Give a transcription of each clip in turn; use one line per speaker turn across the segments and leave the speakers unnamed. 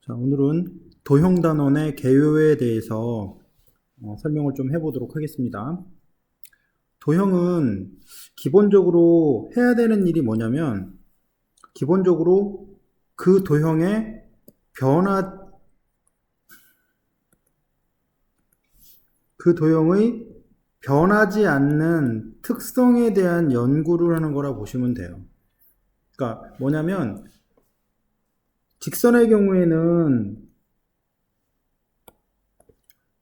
자, 오늘은 도형단원의 개요에 대해서 설명을 좀 해보도록 하겠습니다. 도형은 기본적으로 해야 되는 일이 뭐냐면, 기본적으로 그 도형의 그 도형의 변하지 않는 특성에 대한 연구를 하는 거라 보시면 돼요. 그러니까 뭐냐면, 직선의 경우에는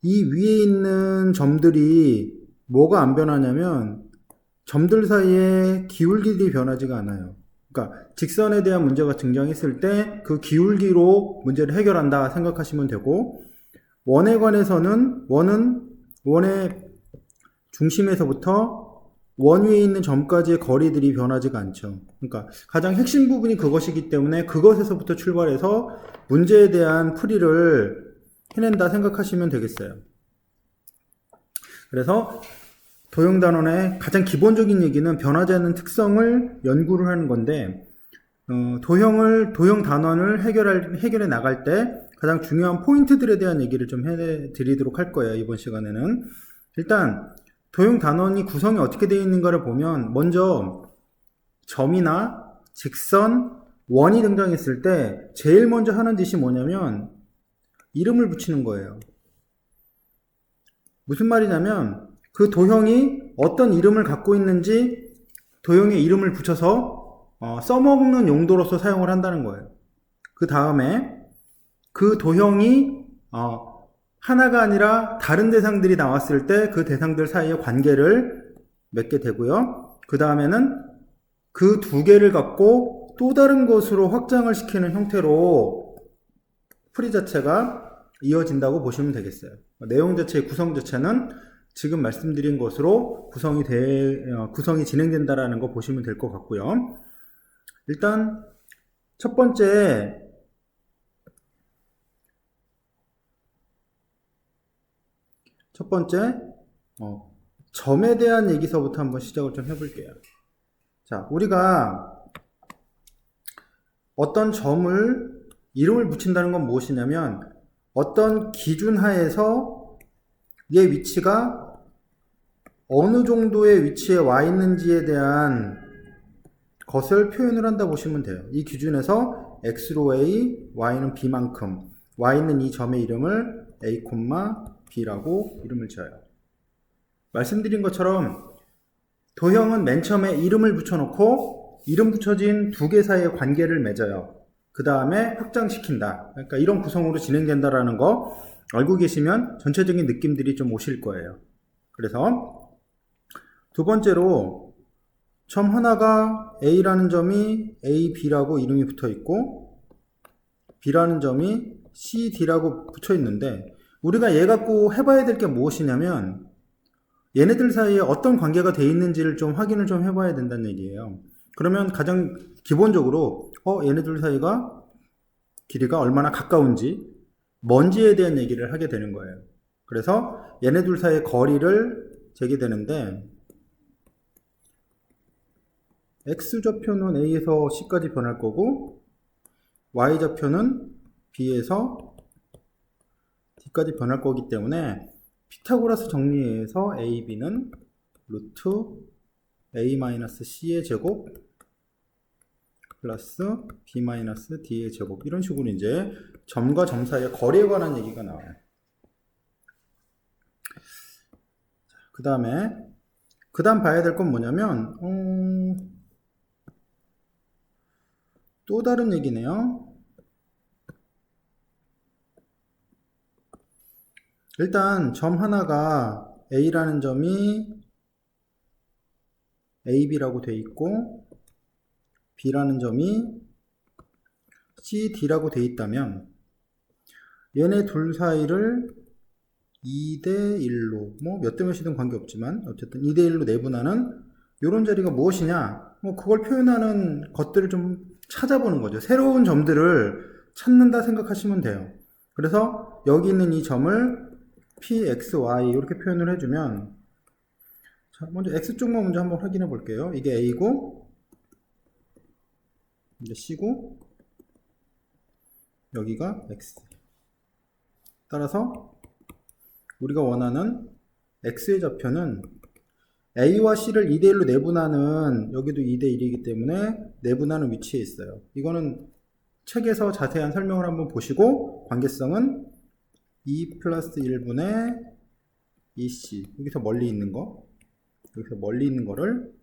이 위에 있는 점들이 뭐가 안 변하냐면 점들 사이에 기울기들이 변하지가 않아요. 그러니까 직선에 대한 문제가 등장했을 때 그 기울기로 문제를 해결한다 생각하시면 되고, 원에 관해서는 원은 원의 중심에서부터 원 위에 있는 점까지의 거리들이 변하지가 않죠. 그러니까 가장 핵심 부분이 그것이기 때문에 그것에서부터 출발해서 문제에 대한 풀이를 해낸다 생각하시면 되겠어요. 그래서 도형단원의 가장 기본적인 얘기는 변하지 않는 특성을 연구를 하는 건데, 도형단원을 해결해 나갈 때 가장 중요한 포인트들에 대한 얘기를 좀 해드리도록 할 거예요, 이번 시간에는. 일단 도형단원이 구성이 어떻게 되어 있는가를 보면, 먼저 점이나 직선, 원이 등장했을 때 제일 먼저 하는 짓이 뭐냐면 이름을 붙이는 거예요. 무슨 말이냐면 그 도형이 어떤 이름을 갖고 있는지 도형에 이름을 붙여서 써먹는 용도로서 사용을 한다는 거예요. 그 다음에 그 도형이 하나가 아니라 다른 대상들이 나왔을 때 그 대상들 사이의 관계를 맺게 되고요. 그 다음에는 그 두 개를 갖고 또 다른 것으로 확장을 시키는 형태로 풀이 자체가 이어진다고 보시면 되겠어요. 내용 자체의 구성 자체는 지금 말씀드린 것으로 구성이 진행된다라는 거 보시면 될 것 같고요. 일단 첫 번째, 점에 대한 얘기서부터 한번 시작을 좀 해볼게요. 자, 우리가 어떤 점을 이름을 붙인다는 건 무엇이냐면 어떤 기준 하에서 얘 위치가 어느 정도의 위치에 와 있는지에 대한 것을 표현을 한다 보시면 돼요. 이 기준에서 x로 a, y는 b만큼, y는 이 점의 이름을 a, b라고 이름을 지어요. 말씀드린 것처럼 도형은 맨 처음에 이름을 붙여놓고 이름 붙여진 두 개 사이의 관계를 맺어요. 그 다음에 확장시킨다. 그러니까 이런 구성으로 진행된다라는 거 알고 계시면 전체적인 느낌들이 좀 오실 거예요. 그래서 두 번째로 점 하나가 A라는 점이 A, B라고 이름이 붙어 있고 B라는 점이 C, D라고 붙여 있는데, 우리가 얘 갖고 해봐야 될 게 무엇이냐면 얘네들 사이에 어떤 관계가 돼 있는지를 좀 확인을 좀 해봐야 된다는 얘기예요. 그러면 가장 기본적으로 얘네들 사이가 길이가 얼마나 가까운지, 먼지에 대한 얘기를 하게 되는 거예요. 그래서 얘네들 사이의 거리를 재게 되는데, X좌표는 A에서 C까지 변할 거고 Y좌표는 B에서 D까지 변할 거기 때문에 피타고라스 정리에서 AB는 루트 A-C의 제곱 플러스 B-D의 제곱, 이런 식으로 이제 점과 점 사이의 거리에 관한 얘기가 나와요. 그 다음 봐야 될 건 뭐냐면 또 다른 얘기네요. 일단 점 하나가 A라는 점이 AB라고 돼 있고 B라는 점이 CD라고 돼 있다면 얘네 둘 사이를 2대1로, 뭐 몇 대 몇이든 관계없지만 어쨌든 2대1로 내분하는 이런 자리가 무엇이냐, 그걸 표현하는 것들을 좀 찾아보는 거죠. 새로운 점들을 찾는다 생각하시면 돼요. 그래서 여기 있는 이 점을 pxy 이렇게 표현을 해주면, 자, 먼저 x쪽만 먼저 한번 확인해 볼게요. 이게 a고 이게 c고 여기가 x. 따라서 우리가 원하는 x의 좌표는 a와 c를 2대1로 내분하는, 여기도 2대1이기 때문에 내분하는 위치에 있어요. 이거는 책에서 자세한 설명을 한번 보시고, 관계성은 2 플러스 1분의 2c, 여기서 멀리 있는 거를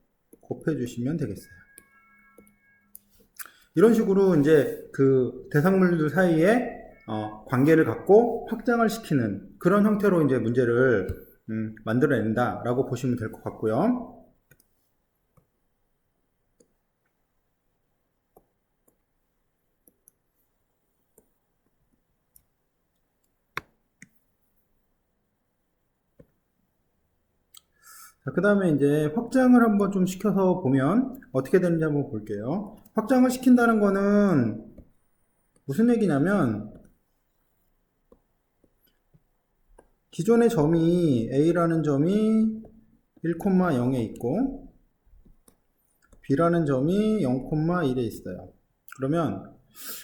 곱해 주시면 되겠어요. 이런 식으로 이제 그 대상물들 사이에 관계를 갖고 확장을 시키는 그런 형태로 이제 문제를 만들어낸다 라고 보시면 될 것 같고요. 그 다음에 이제 확장을 한번 좀 시켜서 보면 어떻게 되는지 한번 볼게요. 확장을 시킨다는 거는 무슨 얘기냐면, 기존의 점이 A라는 점이 1,0에 있고 B라는 점이 0,1에 있어요. 그러면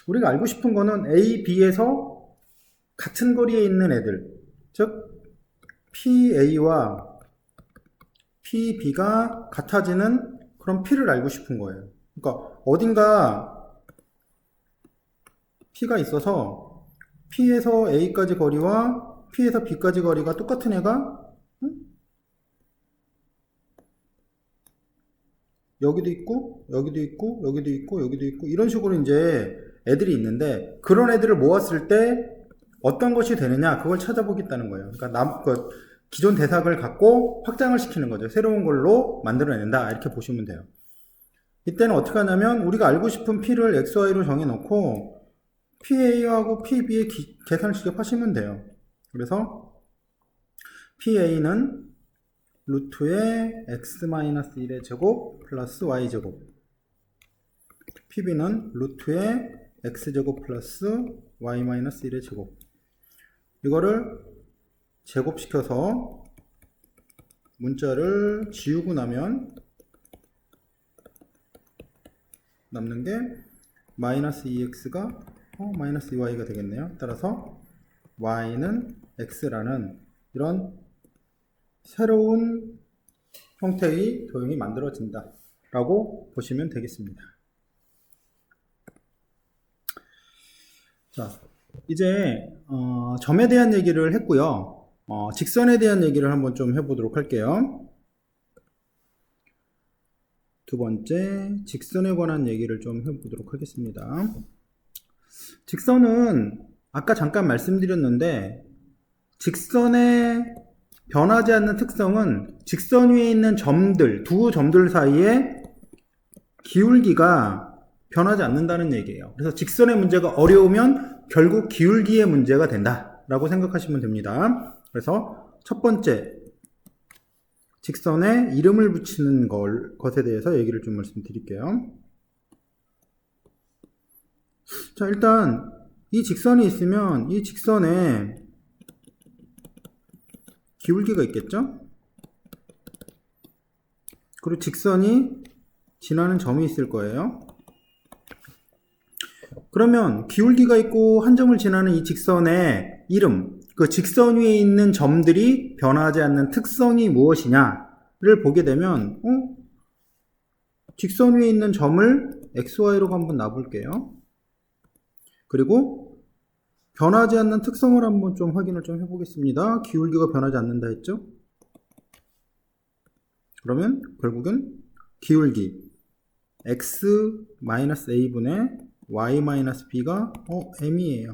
우리가 알고 싶은 거는 A, B에서 같은 거리에 있는 애들, 즉 PA와 PB가 같아지는 그런 P를 알고 싶은 거예요. 그러니까 어딘가 P가 있어서 P에서 A까지 거리와 P에서 B까지 거리가 똑같은 애가 여기도 있고 여기도 있고 여기도 있고 여기도 있고 이런 식으로 이제 애들이 있는데, 그런 애들을 모았을 때 어떤 것이 되느냐, 그걸 찾아보겠다는 거예요. 그러니까 기존 대상을 갖고 확장을 시키는 거죠. 새로운 걸로 만들어낸다, 이렇게 보시면 돼요. 이때는 어떻게 하냐면, 우리가 알고 싶은 P를 XY로 정해놓고 PA하고 PB의 계산을 직접 하시면 돼요. 그래서 PA는 루트의 x-1의 제곱 플러스 y제곱, PB는 루트의 x제곱 플러스 y-1의 제곱, 이거를 제곱시켜서 문자를 지우고 나면 남는 게 마이너스 2x가 마이너스 2y가 되겠네요. 따라서 y는 x라는 이런 새로운 형태의 도형이 만들어진다 라고 보시면 되겠습니다. 자, 이제 점에 대한 얘기를 했고요. 직선에 대한 얘기를 한번 좀 해보도록 할게요. 두 번째, 직선에 관한 얘기를 좀 해보도록 하겠습니다. 직선은 아까 잠깐 말씀드렸는데, 직선의 변하지 않는 특성은 직선 위에 있는 점들, 두 점들 사이에 기울기가 변하지 않는다는 얘기예요. 그래서 직선의 문제가 어려우면 결국 기울기의 문제가 된다 라고 생각하시면 됩니다. 그래서 첫 번째, 직선에 이름을 붙이는 것에 대해서 얘기를 좀 말씀드릴게요. 자, 일단 이 직선이 있으면 이 직선에 기울기가 있겠죠? 그리고 직선이 지나는 점이 있을 거예요. 그러면 기울기가 있고 한 점을 지나는 이 직선의 이름, 그 직선 위에 있는 점들이 변하지 않는 특성이 무엇이냐를 보게 되면 직선 위에 있는 점을 XY로 한번 놔볼게요. 그리고 변하지 않는 특성을 한번 좀 확인을 좀 해보겠습니다. 기울기가 변하지 않는다 했죠? 그러면 결국은 기울기 x-a분의 y-b가 m이에요.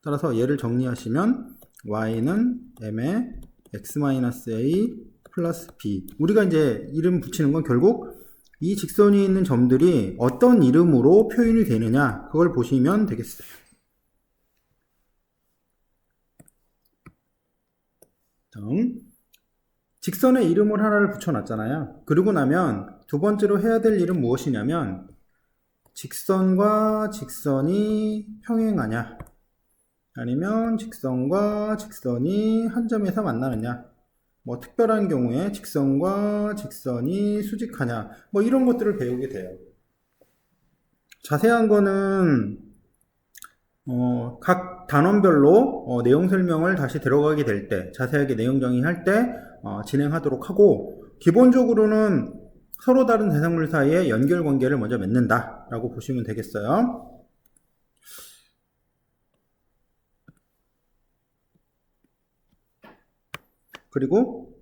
따라서 얘를 정리하시면 y는 m의 x-a 플러스 b. 우리가 이제 이름 붙이는 건 결국 이 직선 위에 있는 점들이 어떤 이름으로 표현이 되느냐, 그걸 보시면 되겠어요. 다음, 직선에 이름을 하나를 붙여놨잖아요. 그러고 나면 두 번째로 해야 될 일은 무엇이냐면, 직선과 직선이 평행하냐, 아니면 직선과 직선이 한 점에서 만나느냐, 뭐 특별한 경우에 직선과 직선이 수직하냐, 이런 것들을 배우게 돼요. 자세한 거는 각 단원별로 내용 설명을 다시 들어가게 될 때, 자세하게 내용 정의할 때 진행하도록 하고, 기본적으로는 서로 다른 대상물 사이에 연결 관계를 먼저 맺는다 라고 보시면 되겠어요. 그리고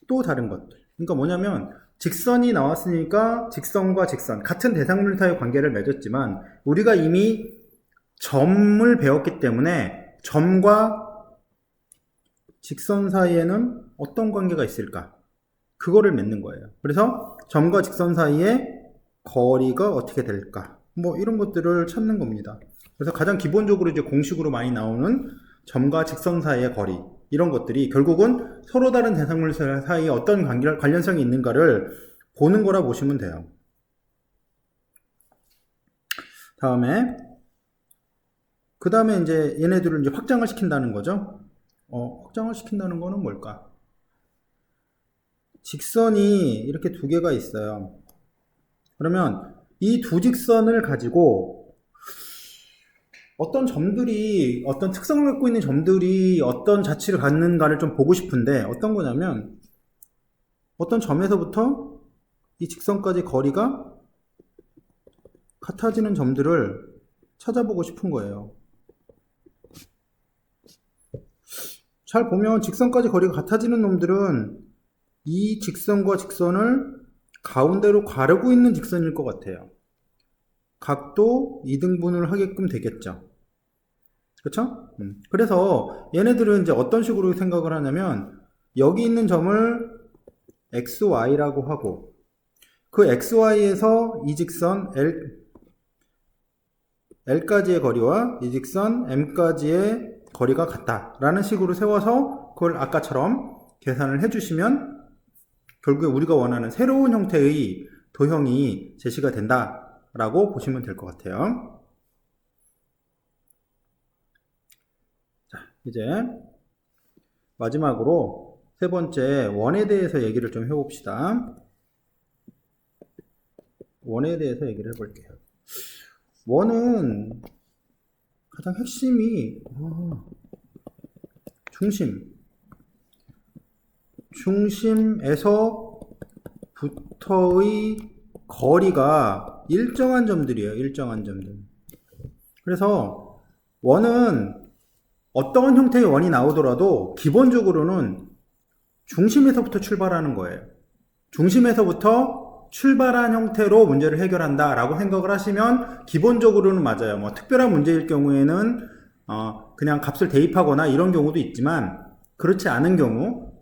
또 다른 것들, 그러니까 뭐냐면 직선이 나왔으니까 직선과 직선, 같은 대상물 사이의 관계를 맺었지만 우리가 이미 점을 배웠기 때문에 점과 직선 사이에는 어떤 관계가 있을까? 그거를 맺는 거예요. 그래서 점과 직선 사이의 거리가 어떻게 될까? 뭐 이런 것들을 찾는 겁니다. 그래서 가장 기본적으로 이제 공식으로 많이 나오는 점과 직선 사이의 거리, 이런 것들이 결국은 서로 다른 대상물 사이에 어떤 관련성이 있는가를 보는 거라 보시면 돼요. 그 다음에 이제 얘네들을 이제 확장을 시킨다는 거죠. 확장을 시킨다는 거는 뭘까? 직선이 이렇게 두 개가 있어요. 그러면 이 두 직선을 가지고 어떤 점들이, 어떤 특성을 갖고 있는 점들이 어떤 자취를 갖는가를 좀 보고 싶은데, 어떤 거냐면 어떤 점에서부터 이 직선까지 거리가 같아지는 점들을 찾아보고 싶은 거예요. 잘 보면 직선까지 거리가 같아지는 놈들은 이 직선과 직선을 가운데로 가르고 있는 직선일 것 같아요. 각도 2등분을 하게끔 되겠죠. 그렇죠? 그래서 얘네들은 이제 어떤 식으로 생각을 하냐면 여기 있는 점을 XY라고 하고 그 XY에서 이 직선 L까지의 거리와 이 직선 M까지의 거리가 같다 라는 식으로 세워서 그걸 아까처럼 계산을 해주시면 결국에 우리가 원하는 새로운 형태의 도형이 제시가 된다 라고 보시면 될 것 같아요. 자, 이제 마지막으로 세 번째 원에 대해서 얘기를 좀 해봅시다. 원에 대해서 얘기를 해볼게요. 원은 가장 핵심이 중심에서부터의 거리가 일정한 점들이에요. 일정한 점들. 그래서 원은 어떤 형태의 원이 나오더라도 기본적으로는 중심에서부터 출발하는 거예요. 중심에서부터 출발한 형태로 문제를 해결한다 라고 생각을 하시면 기본적으로는 맞아요. 뭐 특별한 문제일 경우에는 그냥 값을 대입하거나 이런 경우도 있지만 그렇지 않은 경우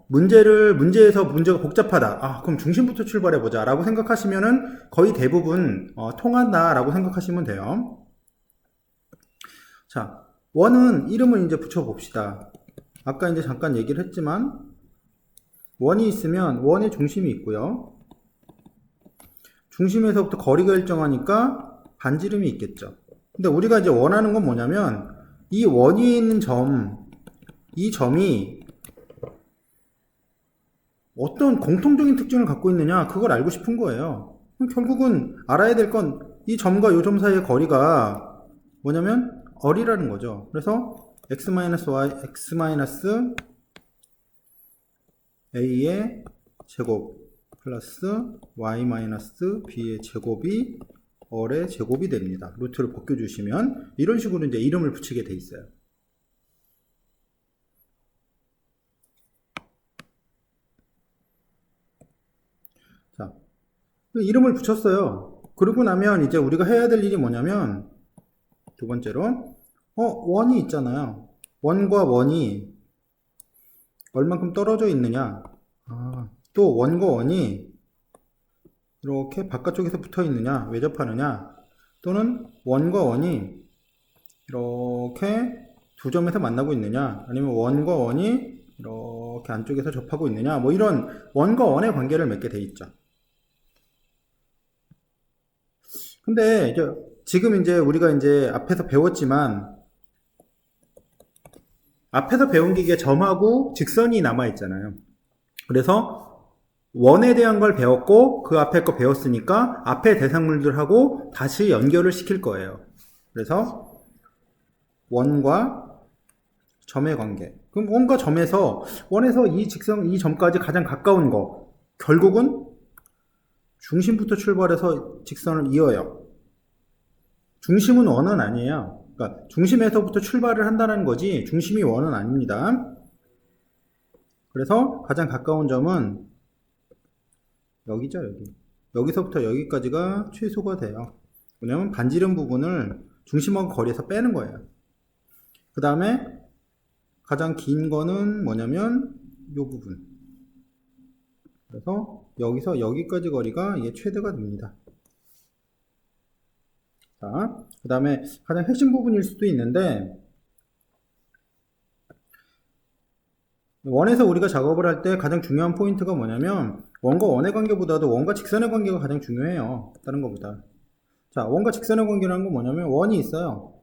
문제에서 문제가 복잡하다. 그럼 중심부터 출발해보자 라고 생각하시면은 거의 대부분 통한다 라고 생각하시면 돼요. 자, 원은 이름을 이제 붙여봅시다. 아까 이제 잠깐 얘기를 했지만 원이 있으면 원의 중심이 있고요. 중심에서부터 거리가 일정하니까 반지름이 있겠죠. 근데 우리가 이제 원하는 건 뭐냐면 이 원 위에 있는 이 점이 어떤 공통적인 특징을 갖고 있느냐 그걸 알고 싶은 거예요. 결국은 알아야 될 건 이 점과 이 점 사이의 거리가 뭐냐면 어리라는 거죠. 그래서 x-a의 제곱 플러스 y-b의 제곱이 얼의 제곱이 됩니다. 루트를 벗겨주시면 이런 식으로 이제 이름을 붙이게 돼 있어요. 자, 이름을 붙였어요. 그러고 나면 이제 우리가 해야 될 일이 뭐냐면 두 번째로 원이 있잖아요. 원과 원이 얼만큼 떨어져 있느냐, 또 원과 원이 이렇게 바깥쪽에서 붙어 있느냐, 외접하느냐, 또는 원과 원이 이렇게 두 점에서 만나고 있느냐, 아니면 원과 원이 이렇게 안쪽에서 접하고 있느냐, 뭐 이런 원과 원의 관계를 맺게 돼 있죠. 근데 지금 이제 우리가 이제 앞에서 배웠지만 앞에서 배운 게 이게 점하고 직선이 남아 있잖아요. 그래서 원에 대한 걸 배웠고 그 앞에 거 배웠으니까 앞에 대상물들하고 다시 연결을 시킬 거예요. 그래서 원과 점의 관계. 그럼 원과 점에서 원에서 이 직선 이 점까지 가장 가까운 거 결국은 중심부터 출발해서 직선을 이어요. 중심은 원은 아니에요. 그러니까 중심에서부터 출발을 한다는 거지 중심이 원은 아닙니다. 그래서 가장 가까운 점은 여기죠, 여기. 여기서부터 여기까지가 최소가 돼요. 왜냐면 반지름 부분을 중심하고 거리에서 빼는 거예요. 그 다음에 가장 긴 거는 뭐냐면 이 부분. 그래서 여기서 여기까지 거리가 이게 최대가 됩니다. 자, 그 다음에 가장 핵심 부분일 수도 있는데 원에서 우리가 작업을 할 때 가장 중요한 포인트가 뭐냐면 원과 원의 관계보다도 원과 직선의 관계가 가장 중요해요. 다른 것보다. 자, 원과 직선의 관계라는 건 뭐냐면 원이 있어요.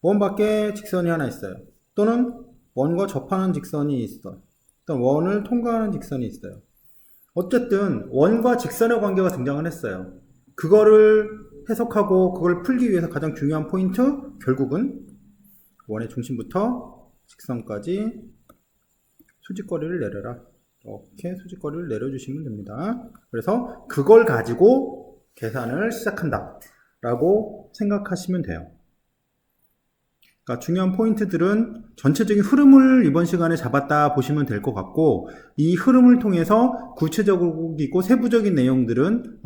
원 밖에 직선이 하나 있어요. 또는 원과 접하는 직선이 있어. 또는 원을 통과하는 직선이 있어요. 어쨌든 원과 직선의 관계가 등장을 했어요. 그거를 해석하고 그걸 풀기 위해서 가장 중요한 포인트 결국은 원의 중심부터 직선까지 수직거리를 내려라. 이렇게 수직거리를 내려주시면 됩니다. 그래서 그걸 가지고 계산을 시작한다 라고 생각하시면 돼요. 그러니까 중요한 포인트들은 전체적인 흐름을 이번 시간에 잡았다 보시면 될 것 같고 이 흐름을 통해서 구체적이고 세부적인 내용들은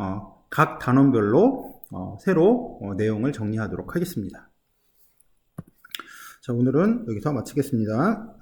각 단원별로 새로 내용을 정리하도록 하겠습니다. 자, 오늘은 여기서 마치겠습니다.